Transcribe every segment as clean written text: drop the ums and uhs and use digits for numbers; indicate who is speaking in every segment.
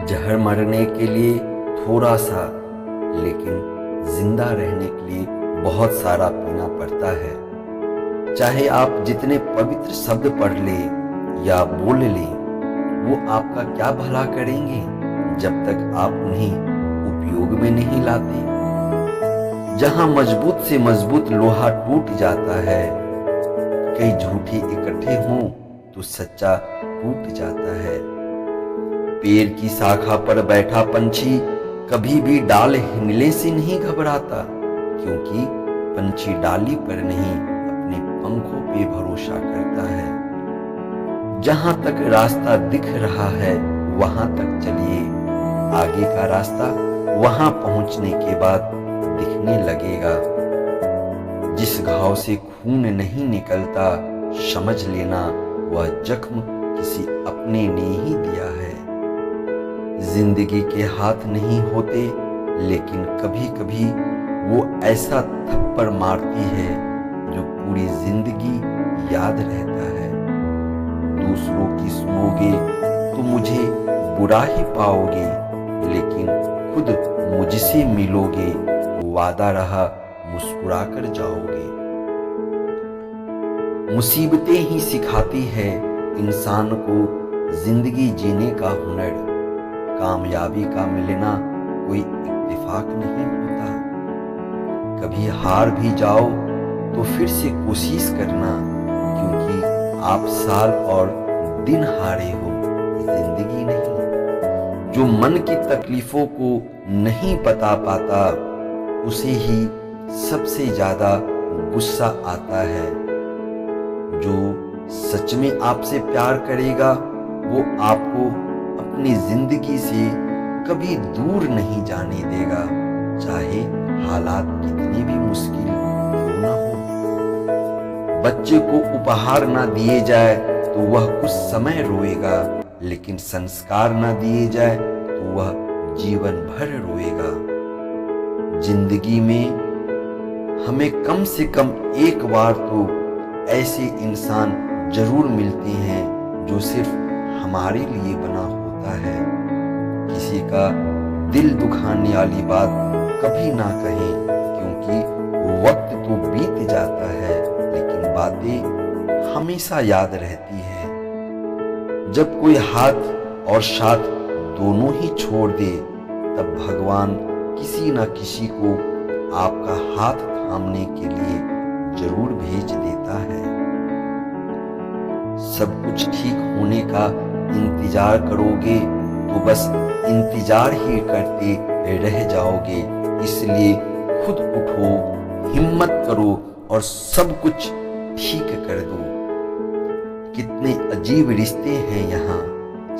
Speaker 1: जहर मरने के लिए थोड़ा सा, लेकिन जिंदा रहने के लिए बहुत सारा पीना पड़ता है। चाहे आप जितने पवित्र शब्द पढ़ ले या बोल लें, वो आपका क्या भला करेंगे जब तक आप उन्हें उपयोग में नहीं लाते। जहां मजबूत से मजबूत लोहा टूट जाता है, कई झूठे इकट्ठे हों तो सच्चा टूट जाता है। पेड़ की शाखा पर बैठा पंछी कभी भी डाल हिलने से नहीं घबराता, क्योंकि पंछी डाली पर नहीं अपने पंखों पे भरोसा करता है। जहां तक रास्ता दिख रहा है वहां तक चलिए, आगे का रास्ता वहां पहुंचने के बाद दिखने लगेगा। जिस घाव से खून नहीं निकलता, समझ लेना वह जख्म किसी अपने ने ही दिया है। जिंदगी के हाथ नहीं होते, लेकिन कभी कभी वो ऐसा थप्पड़ मारती है जो पूरी जिंदगी याद रहता है। दूसरों की सुनोगे तो मुझे बुरा ही पाओगे, लेकिन खुद मुझसे मिलोगे तो वादा रहा मुस्कुरा कर जाओगे। मुसीबतें ही सिखाती है इंसान को जिंदगी जीने का हुनर। कामयाबी का मिलना कोई इत्तेफाक नहीं होता। कभी हार भी जाओ तो फिर से कोशिश करना, क्योंकि आप साल और दिन हारे हो, जिंदगी नहीं। जो मन की तकलीफों को नहीं बता पाता, उसे ही सबसे ज्यादा गुस्सा आता है। जो सच में आपसे प्यार करेगा, वो आपको अपनी जिंदगी से कभी दूर नहीं जाने देगा, चाहे हालात कितनी भी मुश्किल क्यों ना हो। बच्चे को उपहार ना दिए जाए तो वह कुछ समय रोएगा, लेकिन संस्कार ना दिए जाए तो वह जीवन भर रोएगा। जिंदगी में हमें कम से कम एक बार तो ऐसे इंसान जरूर मिलते हैं जो सिर्फ हमारे लिए बना होता है। किसी का दिल दुखाने वाली बात कभी ना कहें, क्योंकि वक्त तो बीत जाता है, लेकिन बातें हमेशा याद रहती है। जब कोई हाथ और साथ दोनों ही छोड़ दे, तब भगवान किसी न किसी को आपका हाथ थामने के लिए जरूर भेज देता है। सब कुछ ठीक होने का इंतजार करोगे तो बस इंतजार ही करते रह जाओगे। इसलिए खुद उठो, हिम्मत करो और सब कुछ ठीक कर दो। कितने अजीब रिश्ते हैं यहाँ,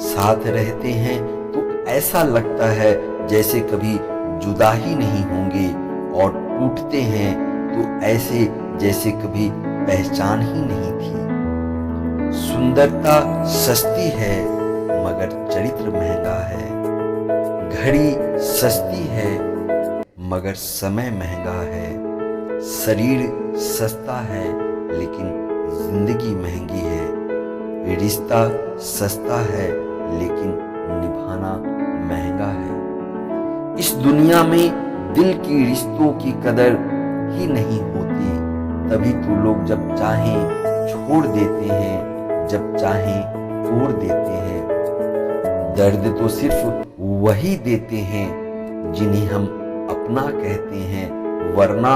Speaker 1: साथ रहते हैं तो ऐसा लगता है जैसे कभी जुदा ही नहीं होंगे, और टूटते हैं तो ऐसे जैसे कभी पहचान ही नहीं थी। सुंदरता सस्ती है मगर चरित्र महंगा है। घड़ी सस्ती है मगर समय महंगा है। शरीर सस्ता है लेकिन जिंदगी महंगी है। रिश्ता सस्ता है लेकिन निभाना महंगा है। इस दुनिया में दिल की रिश्तों की कदर ही नहीं होती, तभी तो लोग जब चाहें छोड़ देते हैं, जब चाहें तोड़ देते हैं। दर्द तो सिर्फ वही देते हैं जिन्हें हम अपना कहते हैं, वरना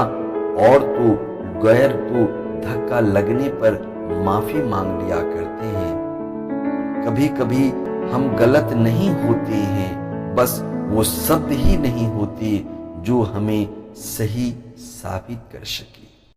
Speaker 1: और तो गैर तो धक्का लगने पर माफी मांग लिया करते हैं। कभी कभी हम गलत नहीं होते हैं, बस वो शब्द ही नहीं होते जो हमें सही साबित कर सके।